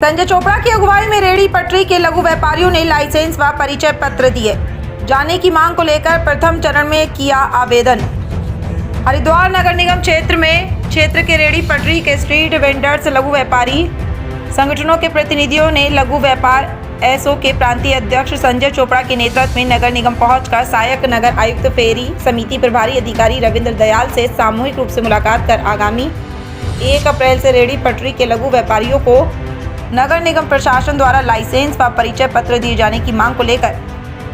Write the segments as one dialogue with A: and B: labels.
A: संजय चोपड़ा की अगुवाई में रेहड़ी पटरी के लघु व्यापारियों ने लाइसेंस व परिचय पत्र दिए जाने की मांग को लेकर प्रथम चरण में किया आवेदन। हरिद्वार नगर निगम क्षेत्र के रेहड़ी पटरी के स्ट्रीट वेंडर्स लघु व्यापारी संगठनों के प्रतिनिधियों ने लघु व्यापार एसओ के प्रांतीय अध्यक्ष संजय चोपड़ा के नेतृत्व में नगर निगम पहुंचकर सहायक नगर आयुक्त फेरी समिति प्रभारी अधिकारी रविंद्र दयाल से सामूहिक रूप से मुलाकात कर आगामी 1 अप्रैल से रेहड़ी पटरी के लघु व्यापारियों को नगर निगम प्रशासन द्वारा लाइसेंस व परिचय पत्र दिए जाने की मांग को लेकर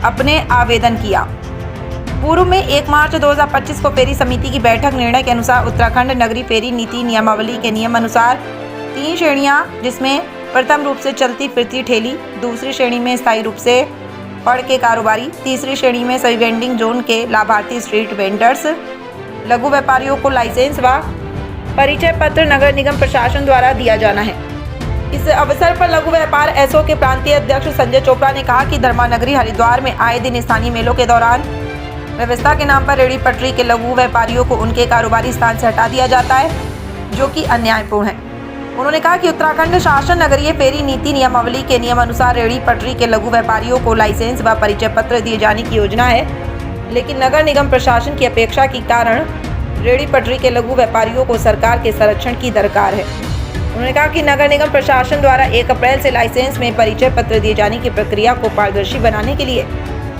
A: अपने आवेदन किया। पूर्व में 1 मार्च 2025 को फेरी समिति की बैठक निर्णय के अनुसार उत्तराखंड नगरीय फेरी नीति नियमावली के नियम अनुसार 3 श्रेणियां, जिसमें प्रथम रूप से चलती फिरती ठेली, दूसरी श्रेणी में स्थायी रूप से फड़ के कारोबारी, तीसरी श्रेणी में सभी वेंडिंग जोन के लाभार्थी स्ट्रीट वेंडर्स लघु व्यापारियों को लाइसेंस व परिचय पत्र नगर निगम प्रशासन द्वारा दिया जाना है। इस अवसर पर लघु व्यापार एसओ के प्रांतीय अध्यक्ष संजय चोपड़ा ने कहा कि धर्मानगरी हरिद्वार में आए दिन स्थानीय मेलों के दौरान व्यवस्था के नाम पर रेहड़ी पटरी के लघु व्यापारियों को उनके कारोबारी स्थान से हटा दिया जाता है, जो कि अन्यायपूर्ण है। उन्होंने कहा कि उत्तराखंड शासन नगरीय फेरी नीति नियमावली के नियम अनुसार रेहड़ी पटरी के लघु व्यापारियों को लाइसेंस व परिचय पत्र दिए जाने की योजना है, लेकिन नगर निगम प्रशासन की अपेक्षा के कारण रेहड़ी पटरी के लघु व्यापारियों को सरकार के संरक्षण की दरकार है। उन्होंने कहा कि नगर निगम प्रशासन द्वारा 1 अप्रैल से लाइसेंस में परिचय पत्र दिए जाने की प्रक्रिया को पारदर्शी बनाने के लिए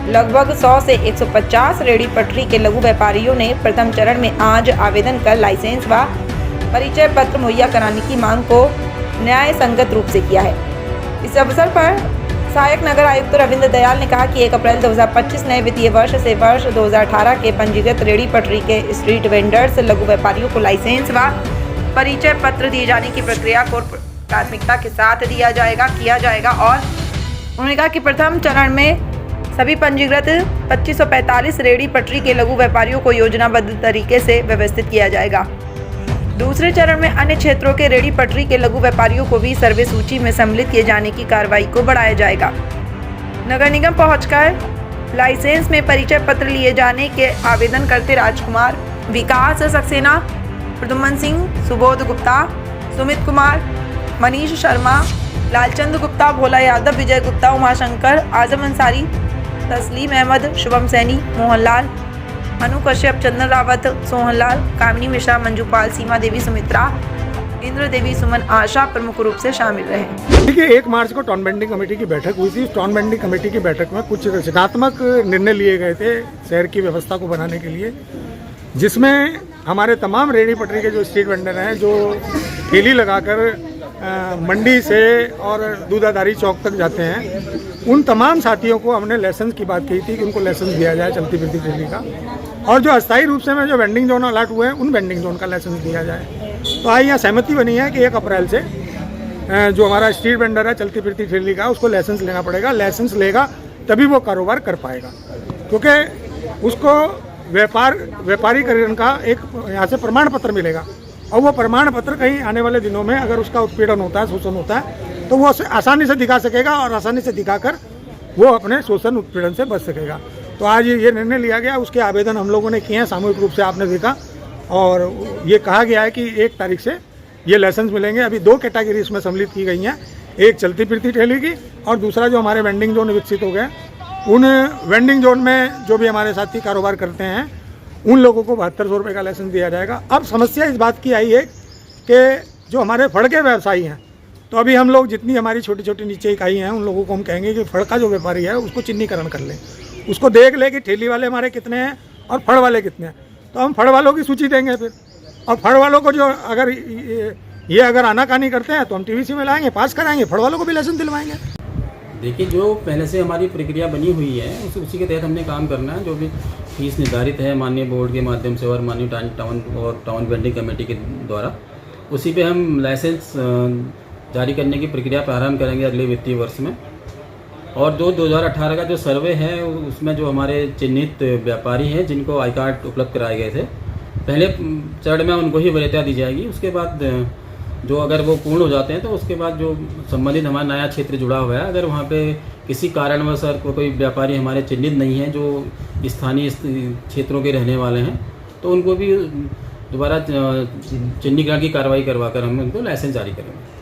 A: लगभग 100 से 150 रेहड़ी पटरी के लघु व्यापारियों ने प्रथम चरण में आज आवेदन कर लाइसेंस व परिचय पत्र मुहैया कराने की मांग को न्याय संगत रूप से किया है। इस अवसर पर सहायक नगर आयुक्त रविंद्र दयाल ने कहा कि 1 अप्रैल 2025 नए वित्तीय वर्ष से वर्ष 2018 के पंजीकृत रेहड़ी पटरी के स्ट्रीट वेंडर्स लघु व्यापारियों को लाइसेंस व परिचय पत्र दिए जाने की प्रक्रिया को प्राथमिकता के साथ किया जाएगा और उन्होंने कहा कि प्रथम चरण में सभी पंजीकृत 2545 रेहड़ी पटरी के लघु व्यापारियों को योजनाबद्ध तरीके से व्यवस्थित किया जाएगा। दूसरे चरण में अन्य क्षेत्रों के रेहड़ी पटरी के लघु व्यापारियों को भी सर्वे सूची में सम्मिलित किए जाने की कार्रवाई को बढ़ाया जाएगा। नगर निगम पहुंचकर लाइसेंस में परिचय पत्र लिए जाने के आवेदन करते राजकुमार, विकास सक्सेना, प्रद्युम्न सिंह, सुबोध गुप्ता, सुमित कुमार, मनीष शर्मा, लालचंद गुप्ता, भोला यादव, विजय गुप्ता, उमाशंकर, आजम अंसारी, तस्लीम अहमद, शुभम सैनी, मोहनलाल, अनु कश्यप, चंदन रावत, सोहनलाल, कामिनी मिश्रा, मंजूपाल, सीमा देवी, सुमित्रा, इंद्र देवी, सुमन, आशा प्रमुख रूप से शामिल रहे।
B: देखिए, 1 मार्च को टाउन बेंडिंग कमेटी की बैठक हुई थी। टाउन बेंडिंग कमेटी की बैठक में कुछ रचनात्मक निर्णय लिए गए थे शहर की व्यवस्था को बनाने के लिए, जिसमें हमारे तमाम रेहड़ी पटरी के जो स्ट्रीट वेंडर हैं, जो ठेली लगाकर मंडी से और दूधाधारी चौक तक जाते हैं, उन तमाम साथियों को हमने लाइसेंस की बात कही थी कि उनको लाइसेंस दिया जाए चलती फिरती ठेली का, और जो अस्थायी रूप से में जो वेंडिंग जोन अलॉट हुए हैं उन वेंडिंग जोन का लाइसेंस दिया जाए। तो आज यहाँ सहमति बनी है कि 1 अप्रैल से जो हमारा स्ट्रीट वेंडर है चलती फिरती ठेली का, उसको लाइसेंस लेना पड़ेगा। लाइसेंस लेगा तभी वो कारोबार कर पाएगा, क्योंकि उसको व्यापारीकरण का एक यहाँ से प्रमाण पत्र मिलेगा, और वो प्रमाण पत्र कहीं आने वाले दिनों में अगर उसका उत्पीड़न होता है, शोषण होता है, तो वो आसानी से दिखा सकेगा और आसानी से दिखाकर वो अपने शोषण उत्पीड़न से बच सकेगा। तो आज ये निर्णय लिया गया, उसके आवेदन हम लोगों ने किए हैं सामूहिक रूप से, आपने देखा, और ये कहा गया है कि 1 तारीख से ये लाइसेंस मिलेंगे। अभी 2 कैटेगरी इसमें सम्मिलित की गई हैं, एक चलती फिरती ठेली की और दूसरा जो हमारे वेंडिंग जोन विकसित हो गए, उन वेंडिंग जोन में जो भी हमारे साथी कारोबार करते हैं उन लोगों को 7200 रुपये का लाइसेंस दिया जाएगा। अब समस्या इस बात की आई है कि जो हमारे फड़ के व्यवसायी हैं, तो अभी हम लोग जितनी हमारी छोटी छोटी नीचे इकाई हैं उन लोगों को हम कहेंगे कि फड़ का जो व्यापारी है उसको चिन्हीकरण कर लें, उसको देख ले कि ठेली वाले हमारे कितने हैं और फड़ वाले कितने हैं, तो हम फड़ वालों की सूची देंगे फिर, और फड़ वालों को जो अगर आनाकानी करते हैं तो हम टीवीसी में लाएंगे, पास कराएंगे, फड़ वालों को भी लाइसेंस दिलवाएंगे।
C: देखिए, जो पहले से हमारी प्रक्रिया बनी हुई है उसी के तहत हमने काम करना है। जो भी फीस निर्धारित है माननीय बोर्ड के माध्यम से और माननीय टाउन वेंडिंग कमेटी के द्वारा, उसी पे हम लाइसेंस जारी करने की प्रक्रिया प्रारंभ करेंगे अगले वित्तीय वर्ष में। और जो 2018 का जो सर्वे है उसमें जो हमारे चिन्हित व्यापारी हैं जिनको आई कार्ड उपलब्ध कराए गए थे, पहले चरण में उनको ही वरीयता दी जाएगी। उसके बाद जो अगर वो पूर्ण हो जाते हैं तो उसके बाद जो संबंधित हमारा नया क्षेत्र जुड़ा हुआ है, अगर वहाँ पे किसी कारणवश कोई व्यापारी हमारे चिन्हित नहीं है जो स्थानीय क्षेत्रों के रहने वाले हैं, तो उनको भी दोबारा चिन्हीकरण की कार्रवाई करवाकर हम उनको लाइसेंस जारी करेंगे।